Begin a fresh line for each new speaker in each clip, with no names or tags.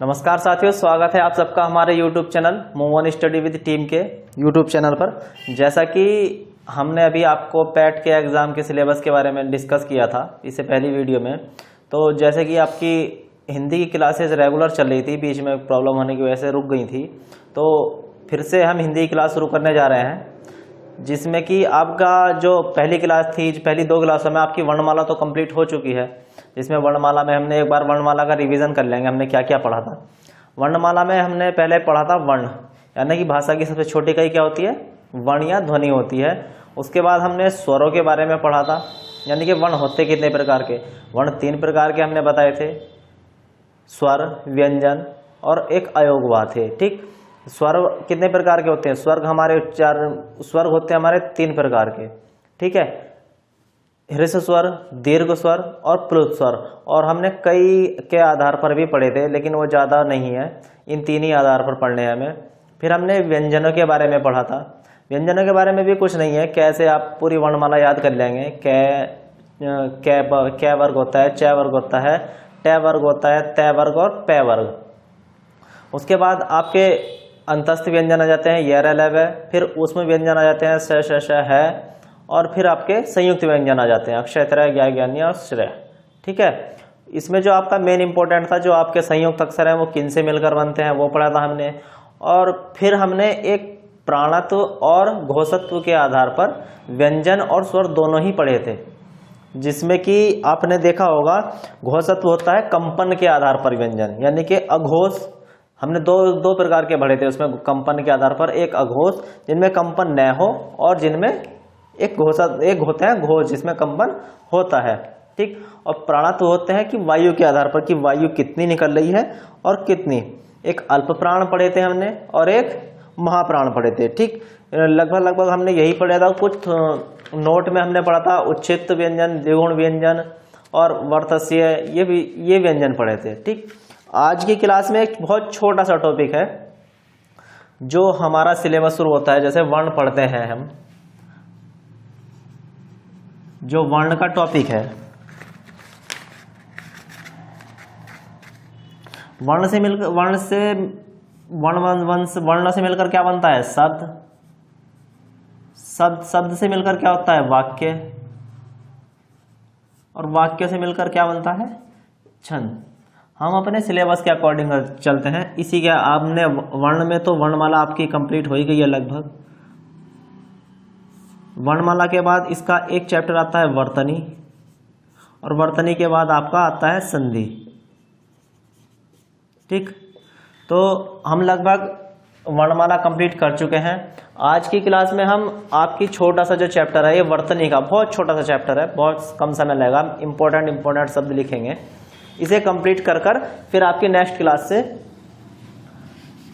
नमस्कार साथियों, स्वागत है आप सबका हमारे YouTube channel move on study with team के YouTube चैनल पर। जैसा कि हमने अभी आपको पैट के एग्ज़ाम के सिलेबस के बारे में डिस्कस किया था इससे पहली वीडियो में, तो जैसे कि आपकी हिंदी की क्लासेस रेगुलर चल रही थी, बीच में प्रॉब्लम होने की वजह से रुक गई थी, तो फिर से हम हिंदी की क्लास शुरू करने जा रहे हैं, जिसमें कि आपका जो पहली क्लास थी, पहली 2 क्लासों में आपकी वर्णमाला तो कंप्लीट हो चुकी है। जिसमें वर्णमाला में हमने एक बार वर्णमाला का रिवीजन कर लेंगे, हमने क्या क्या पढ़ा था। वर्णमाला में हमने पहले पढ़ा था वर्ण, यानी कि भाषा की सबसे छोटी इकाई क्या होती है, वर्ण या ध्वनि होती है। उसके बाद हमने स्वरों के बारे में पढ़ा था, यानी कि वर्ण होते कितने प्रकार के। वर्ण 3 प्रकार के हमने बताए थे, स्वर, व्यंजन और एक अयोगवा थे। ठीक, स्वर कितने प्रकार के होते हैं, स्वर्ग हमारे स्वर्ग होते हैं हमारे 3 प्रकार के। ठीक है, ह्रस्व स्वर, दीर्घ स्वर और प्लुत स्वर। और हमने कई के आधार पर भी पढ़े थे, लेकिन वो ज़्यादा नहीं है, इन 3 ही आधार पर पढ़ने हैं हमें। फिर हमने व्यंजनों के बारे में पढ़ा था। व्यंजनों के बारे में भी कुछ नहीं है, कैसे आप पूरी वर्णमाला याद कर लेंगे। कै वर्ग होता है, च वर्ग होता है, ट वर्ग होता है, त वर्ग और प वर्ग। उसके बाद आपके अंतस्थ व्यंजन आ जाते हैं, य, र, ल, व। फिर उसमें व्यंजन आ जाते हैं स, श, श, है। और फिर आपके संयुक्त व्यंजन आ जाते हैं, अक्षय, त्रय, ज्ञ, ज्ञानी और श्रेय। ठीक है, इसमें जो आपका मेन इंपॉर्टेंट था, जो आपके संयुक्त अक्षर हैं वो किन से मिलकर बनते हैं, वो पढ़ा था हमने। और फिर हमने एक प्राणत्व और घोषत्व के आधार पर व्यंजन और स्वर दोनों ही पढ़े थे, जिसमें कि आपने देखा होगा घोषत्व होता है कंपन के आधार पर व्यंजन, यानी कि अघोष। हमने दो प्रकार के पढ़े थे उसमें, कंपन के आधार पर। एक अघोष जिनमें कंपन न हो, और जिनमें एक होता है घोष जिसमें कंपन होता है। ठीक, और प्राणत्व होते हैं कि वायु के आधार पर, कि वायु कितनी निकल रही है और कितनी। एक अल्प प्राण पढ़े थे हमने और एक महाप्राण पढ़े थे। ठीक, लगभग हमने यही पढ़ा था। कुछ नोट में हमने पढ़ा था उच्छिष्ट व्यंजन, द्विगुण व्यंजन और वर्तस्य, ये व्यंजन पढ़े थे। ठीक, आज की क्लास में एक बहुत छोटा सा टॉपिक है जो हमारा सिलेबस शुरू होता है। जैसे वर्ण पढ़ते हैं हम, जो वर्ण का टॉपिक है, वर्ण से मिलकर क्या बनता है, शब्द। शब्द से मिलकर क्या होता है, वाक्य। और वाक्य से मिलकर क्या बनता है, छंद। हम अपने सिलेबस के अकॉर्डिंग चलते हैं। इसी के आपने वर्ण में तो वर्णमाला आपकी कंप्लीट हो ही गई है लगभग। वर्णमाला के बाद इसका एक चैप्टर आता है वर्तनी, और वर्तनी के बाद आपका आता है संधि। ठीक, तो हम लगभग वर्णमाला कंप्लीट कर चुके हैं। आज की क्लास में हम आपकी छोटा सा जो चैप्टर है, ये वर्तनी का बहुत छोटा सा चैप्टर है, बहुत कम समय लगेगा, इंपॉर्टेंट शब्द लिखेंगे। इसे कंप्लीट कर फिर आपकी नेक्स्ट क्लास से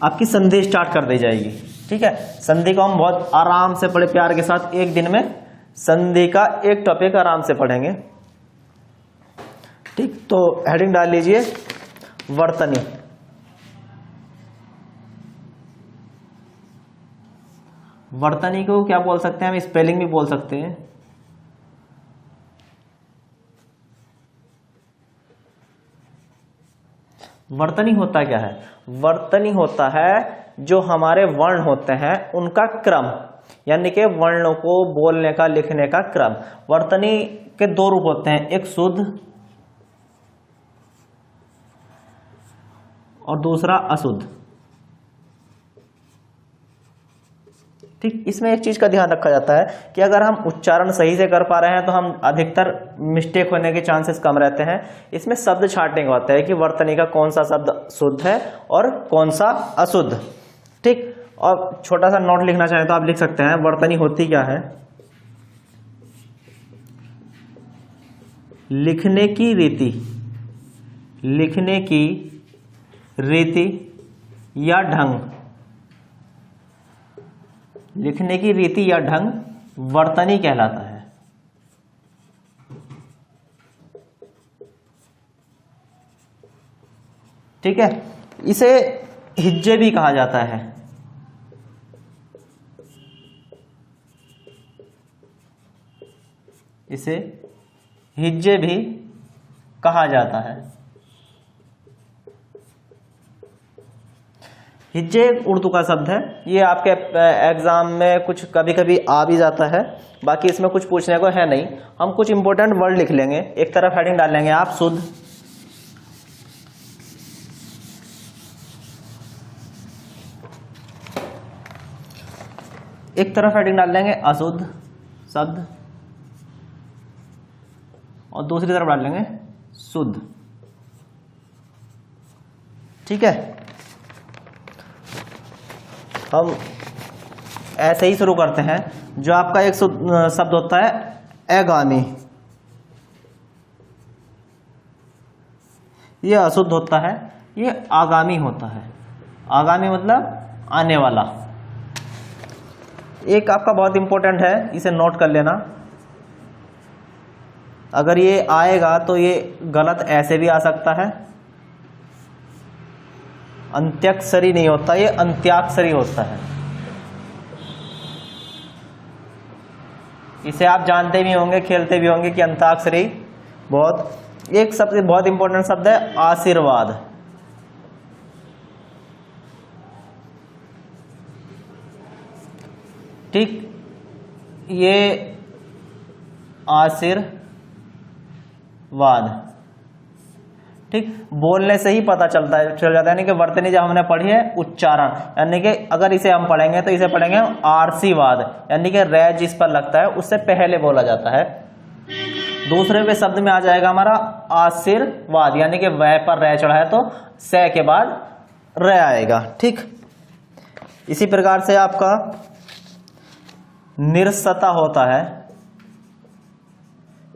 आपकी संधि स्टार्ट कर दी जाएगी। ठीक है, संधि को हम बहुत आराम से बड़े प्यार के साथ एक दिन में संधि का एक टॉपिक आराम से पढ़ेंगे। ठीक, तो हेडिंग डाल लीजिए वर्तनी। वर्तनी को क्या बोल सकते हैं हम, स्पेलिंग भी बोल सकते हैं। वर्तनी होता क्या है, वर्तनी होता है जो हमारे वर्ण होते हैं उनका क्रम, यानी कि वर्णों को बोलने का, लिखने का क्रम। वर्तनी के 2 रूप होते हैं, एक शुद्ध और दूसरा अशुद्ध। ठीक, इसमें एक चीज का ध्यान रखा जाता है कि अगर हम उच्चारण सही से कर पा रहे हैं तो हम अधिकतर मिस्टेक होने के चांसेस कम रहते हैं। इसमें शब्द छांटने का होता है कि वर्तनी का कौन सा शब्द शुद्ध है और कौन सा अशुद्ध। ठीक, और छोटा सा नोट लिखना चाहें तो आप लिख सकते हैं, वर्तनी होती क्या है, लिखने की रीति, लिखने की रीति या ढंग, लिखने की रीति या ढंग वर्तनी कहलाता है। ठीक है, इसे हिज्जे भी कहा जाता है। इसे हिज्जे भी कहा जाता है। हिज्जे एक उर्दू का शब्द है, ये आपके एग्जाम में कुछ कभी कभी आ भी जाता है, बाकी इसमें कुछ पूछने को है नहीं। हम कुछ इंपॉर्टेंट वर्ड लिख लेंगे, एक तरफ हेडिंग डाल लेंगे आप शुद्ध, एक तरफ हेडिंग डाल लेंगे अशुद्ध शब्द, और दूसरी तरफ डाल लेंगे शुद्ध। ठीक है, हम ऐसे ही शुरू करते हैं। जो आपका एक शब्द होता है अगामी, ये अशुद्ध होता है, ये आगामी होता है। आगामी मतलब आने वाला। एक आपका बहुत इंपॉर्टेंट है, इसे नोट कर लेना। अगर ये आएगा तो ये गलत ऐसे भी आ सकता है, अंत्याक्षरी नहीं होता, ये अंत्याक्षरी होता है। इसे आप जानते भी होंगे, खेलते भी होंगे कि अंत्याक्षरी बहुत एक सबसे बहुत इंपॉर्टेंट शब्द है आशीर्वाद। ठीक, ये आशीर्वाद, ठीक, बोलने से ही पता चल जाता है, यानी कि वर्तनी जब हमने पढ़ी है उच्चारण, यानी कि अगर इसे हम पढ़ेंगे तो इसे पढ़ेंगे आरसीवाद, यानी कि रै जिस पर लगता है उससे पहले बोला जाता है। दूसरे पे शब्द में आ जाएगा हमारा आशीर्वाद, यानी कि वह पर रै चढ़ा है तो से के बाद रै आएगा। ठीक, इसी प्रकार से आपका निरसता होता है।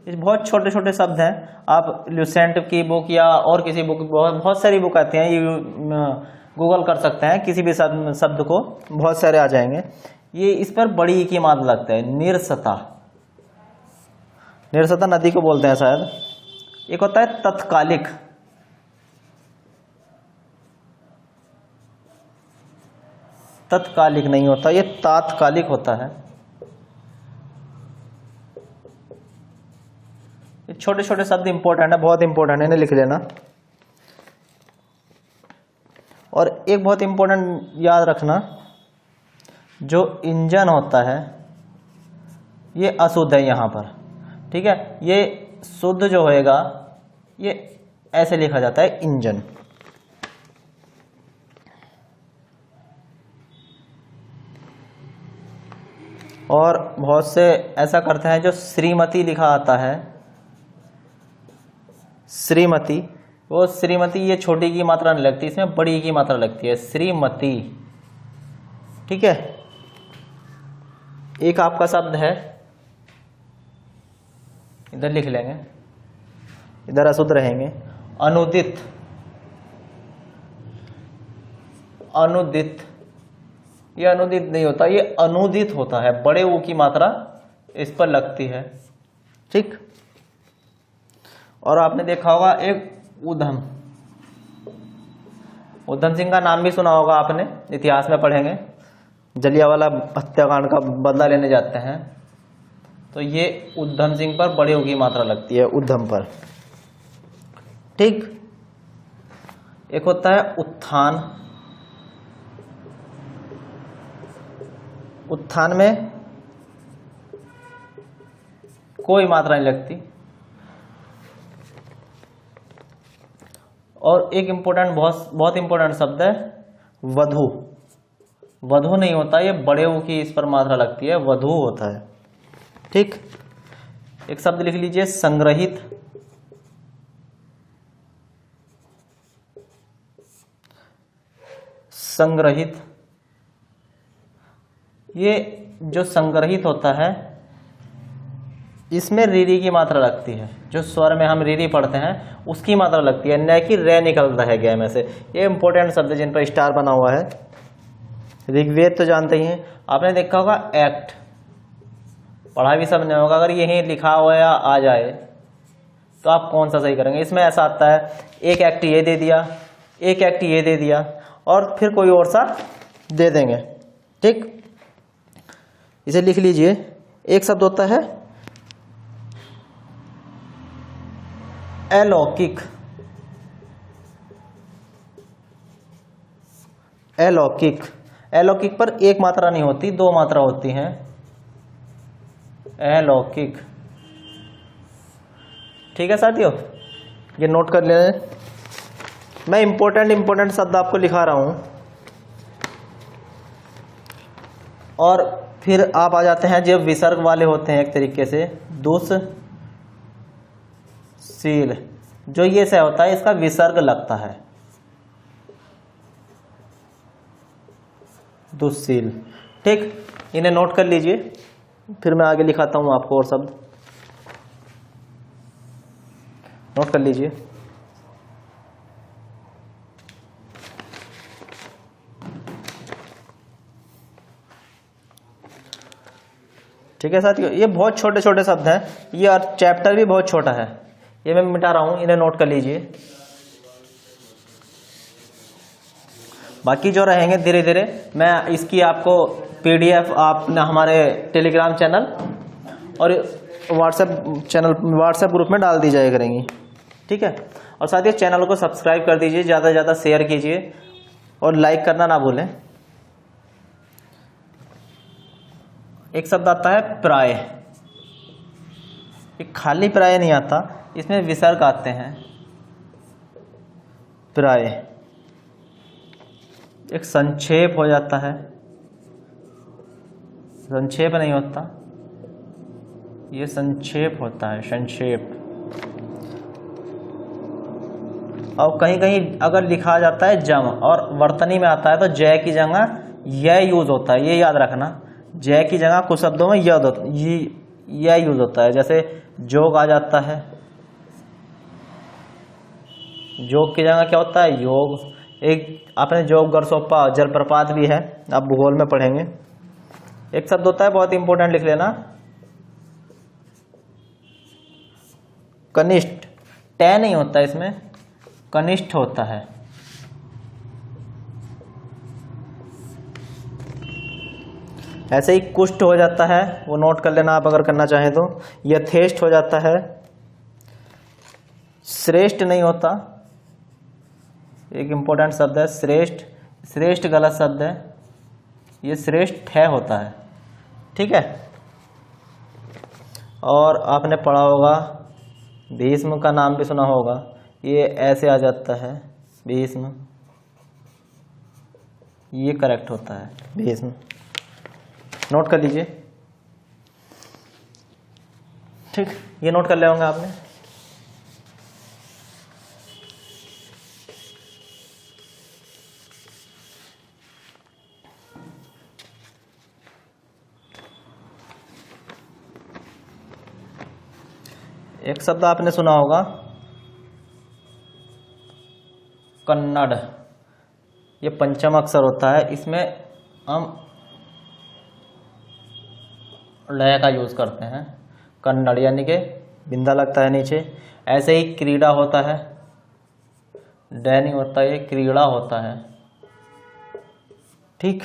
बहुत छोटे छोटे शब्द हैं, आप ल्यूसेंट की बुक या और किसी बुक, बहुत सारी बुक आती हैं, ये गूगल कर सकते हैं किसी भी शब्द को, बहुत सारे आ जाएंगे। ये इस पर बड़ी की मात्रा लगता है। निरसता, निरसता नदी को बोलते हैं शायद। एक होता है तत्कालिक, तत्कालिक नहीं होता, ये तात्कालिक होता है। छोटे छोटे शब्द इंपॉर्टेंट है, बहुत इंपॉर्टेंट है, इन्हें लिख लेना। और एक बहुत इंपॉर्टेंट याद रखना, जो इंजन होता है ये अशुद्ध है यहाँ पर। ठीक है, ये शुद्ध जो होएगा ये ऐसे लिखा जाता है इंजन। और बहुत से ऐसा करते हैं जो श्रीमती लिखा आता है, श्रीमती, वो श्रीमती ये छोटी की मात्रा नहीं लगती, इसमें बड़ी की मात्रा लगती है, श्रीमती। ठीक है, एक आपका शब्द है, इधर लिख लेंगे, इधर अशुद्ध रहेंगे, अनुदित। अनुदित, ये अनुदित नहीं होता, ये अनुदित होता है, बड़े ऊ की मात्रा इस पर लगती है। ठीक, और आपने देखा होगा एक उधम, उधम सिंह का नाम भी सुना होगा आपने, इतिहास में पढ़ेंगे, जलियांवाला हत्याकांड का बदला लेने जाते हैं, तो ये उधम सिंह पर बड़े ऊ की मात्रा लगती है, उधम पर। ठीक, एक होता है उत्थान, उत्थान में कोई मात्रा नहीं लगती। और एक इंपॉर्टेंट, बहुत इंपॉर्टेंट शब्द है वधु। वधु नहीं होता, ये बड़े ऊ की इस पर मात्रा लगती है, वधु होता है। ठीक, एक शब्द लिख लीजिए संग्रहित। संग्रहित, ये जो संग्रहित होता है इसमें रीरी की मात्रा लगती है, जो स्वर में हम रीरी पढ़ते हैं उसकी मात्रा लगती है, न कि रे निकलता है गै में से। ये इंपॉर्टेंट शब्द जिन पर स्टार बना हुआ है। ऋग्वेद तो जानते ही हैं, आपने देखा होगा एक्ट, पढ़ा भी सबने होगा। अगर यही लिखा हुआ या आ जाए तो आप कौन सा सही करेंगे? इसमें ऐसा आता है, एक एक्ट ये दे दिया, एक एक्ट ये दे दिया, और फिर कोई और सा दे देंगे। ठीक, इसे लिख लीजिए। एक शब्द होता है अलौकिक। अलौकिक, अलौकिक पर एक मात्रा नहीं होती, दो मात्रा होती हैं, अलौकिक। ठीक है साथियों, ये नोट कर लें। मैं इंपॉर्टेंट शब्द आपको लिखा रहा हूं और फिर आप आ जाते हैं जो विसर्ग वाले होते हैं एक तरीके से, दुस्शील, जो ये से होता है इसका विसर्ग लगता है, दुस्शील। ठीक, इन्हें नोट कर लीजिए, फिर मैं आगे लिखाता हूं आपको और शब्द। नोट कर लीजिए। ठीक है साथियों, ये बहुत छोटे छोटे शब्द हैं, ये और चैप्टर भी बहुत छोटा है, ये मैं मिटा रहा हूं, इन्हें नोट कर लीजिए। बाकी जो रहेंगे धीरे धीरे मैं इसकी आपको PDF आप हमारे टेलीग्राम चैनल और व्हाट्सएप ग्रुप में डाल दी जाए करेंगी। ठीक है, और साथियों चैनल को सब्सक्राइब कर दीजिए, ज़्यादा से ज़्यादा शेयर कीजिए और लाइक करना ना भूलें। एक शब्द आता है प्राय, एक खाली प्राय नहीं आता, इसमें विसर्ग आते हैं, प्राय। एक संक्षेप हो जाता है, संक्षेप नहीं होता, ये संक्षेप होता है, संक्षेप। और कहीं कहीं अगर लिखा जाता है जम और वर्तनी में आता है तो जय की जगह यह यूज होता है, ये याद रखना। जय की जगह कुछ शब्दों में यह यूज होता है, जैसे जोग आ जाता है, जोग की जगह क्या होता है, योग। एक आपने जोग गरसोपा जलप्रपात भी है, आप भूगोल में पढ़ेंगे। एक शब्द होता है बहुत इंपॉर्टेंट, लिख लेना, कनिष्ठ। ट नहीं होता इसमें, कनिष्ठ होता है। ऐसे ही कुष्ठ हो जाता है, वो नोट कर लेना आप अगर करना चाहें तो। यथेष्ट हो जाता है, श्रेष्ठ नहीं होता, एक इंपॉर्टेंट शब्द है श्रेष्ठ, श्रेष्ठ गलत शब्द है, ये श्रेष्ठ है होता है। ठीक है, और आपने पढ़ा होगा भीष्म का नाम भी सुना होगा, ये ऐसे आ जाता है भीष्म, ये करेक्ट होता है भीष्म। नोट कर लीजिए। ठीक, ये नोट कर ले होंगे आपने। एक शब्द आपने सुना होगा कन्नड़, ये पंचम अक्षर होता है, इसमें हम लय का यूज करते हैं, कन्नड़ यानी कि बिंदा लगता है नीचे। ऐसे ही क्रीड़ा होता है, ड नहीं होता, ये क्रीड़ा होता है। ठीक,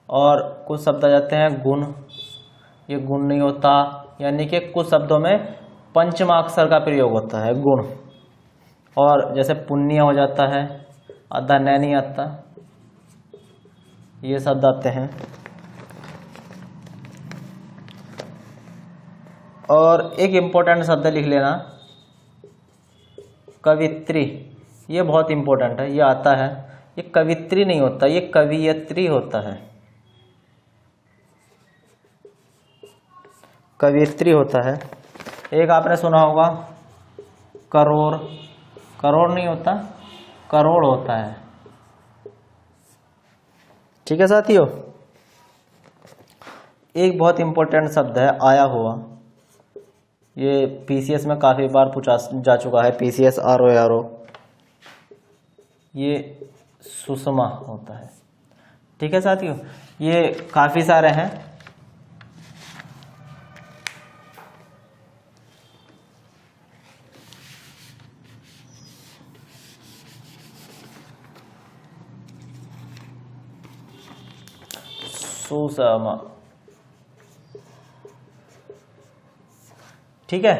और कुछ शब्द आ जाते हैं गुण, ये गुण नहीं होता, यानी कि कुछ शब्दों में पंचमाक्षर का प्रयोग होता है, गुण। और जैसे पुण्य हो जाता है, आधा न नहीं आता, ये शब्द आते हैं। और एक इम्पोर्टेंट शब्द लिख लेना, कवित्री, ये बहुत इम्पोर्टेंट है, ये आता है, ये कवित्री नहीं होता, ये कवियत्री होता है, कवियत्री होता है। एक आपने सुना होगा करोड़, करोड़ नहीं होता, करोड़ होता है। ठीक है साथियों, एक बहुत इम्पोर्टेंट शब्द है आया हुआ, ये PCS में काफ़ी बार पूछा जा चुका है, PCS RO, ये सुषमा होता है। ठीक है साथियों, ये काफ़ी सारे हैं। सुषमा, ठीक है।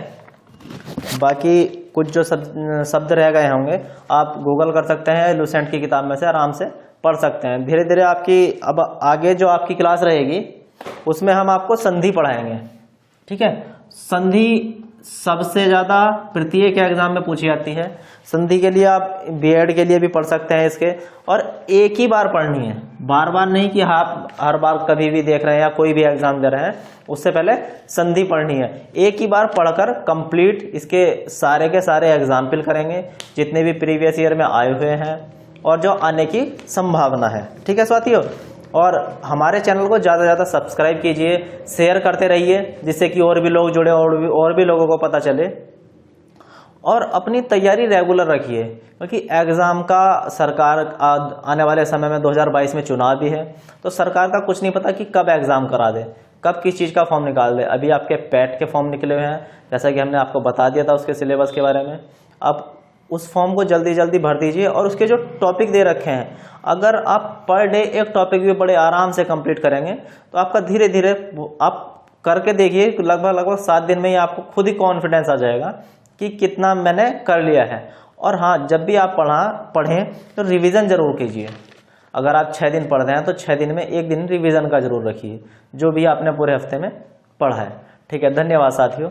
बाकी कुछ जो शब्द रह गए होंगे आप गूगल कर सकते हैं, लुसेंट की किताब में से आराम से पढ़ सकते हैं। धीरे धीरे आपकी अब आगे जो आपकी क्लास रहेगी उसमें हम आपको संधि पढ़ाएंगे, ठीक है। संधि सबसे ज़्यादा प्रत्येक एग्जाम में पूछी जाती है। संधि के लिए आप बीएड के लिए भी पढ़ सकते हैं इसके, और एक ही बार पढ़नी है, बार बार नहीं कि आप हर बार कभी भी देख रहे हैं या कोई भी एग्जाम दे रहे हैं, उससे पहले संधि पढ़नी है। एक ही बार पढ़कर कंप्लीट इसके सारे के सारे एग्जाम्पल करेंगे जितने भी प्रीवियस ईयर में आए हुए हैं और जो आने की संभावना है, ठीक है साथियों। और हमारे चैनल को ज़्यादा से ज़्यादा सब्सक्राइब कीजिए, शेयर करते रहिए जिससे कि और भी लोग जुड़े और भी लोगों को पता चले। और अपनी तैयारी रेगुलर रखिए, क्योंकि एग्ज़ाम का सरकार आने वाले समय में 2022 में चुनाव भी है, तो सरकार का कुछ नहीं पता कि कब एग्ज़ाम करा दे, कब किस चीज़ का फॉर्म निकाल दे। अभी आपके पैट के फॉर्म निकले हुए हैं, जैसा कि हमने आपको बता दिया था उसके सिलेबस के बारे में। अब उस फॉर्म को जल्दी जल्दी भर दीजिए, और उसके जो टॉपिक दे रखे हैं, अगर आप पर डे एक टॉपिक भी बड़े आराम से कंप्लीट करेंगे तो आपका धीरे धीरे आप करके देखिए, लगभग 7 दिन में ही आपको खुद ही कॉन्फिडेंस आ जाएगा कि कितना मैंने कर लिया है। और हाँ, जब भी आप पढ़ें तो रिवीजन जरूर कीजिए। अगर आप 6 दिन पढ़ रहे हैं तो 6 दिन में 1 दिन रिवीजन का जरूर रखिए, जो भी आपने पूरे हफ्ते में पढ़ा है, ठीक है। धन्यवाद साथियों।